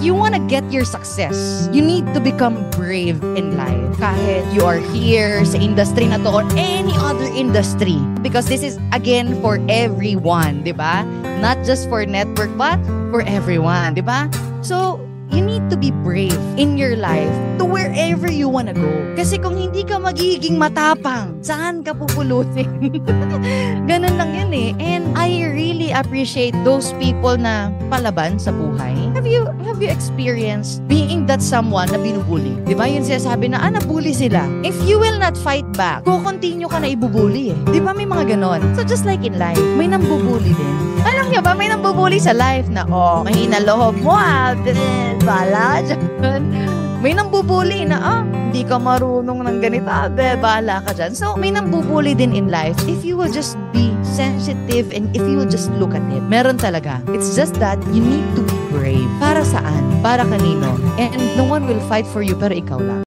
you want to get your success, you need to become brave in life. Kahit you are here sa industry na to or any other industry. Because this is, again, for everyone, di ba? Not just for network, but for everyone, di ba? So, you need to be brave in your life to wherever you wanna go. Kasi kung hindi ka magiging matapang, saan ka pupulutin? Ganun lang yun eh. And I really appreciate those people na palaban sa buhay. Have you experienced being that someone na binubuli? Di ba yun sinasabi na, nabully sila. If you will not fight back, kukontinue ka na ibubuli eh. Di ba may mga ganon? So just like in life, may nambubuli din. Alam niyo ba, may nambubuli sa life na, mahina loob mo bala ka dyan. May nambubuli na, hindi ka marunong ng ganito, bala ka dyan. So, may nambubuli din in life. If you will just be sensitive and if you will just look at it, meron talaga. It's just that you need to be brave. Para saan? Para kanino? And no one will fight for you, pero ikaw lang.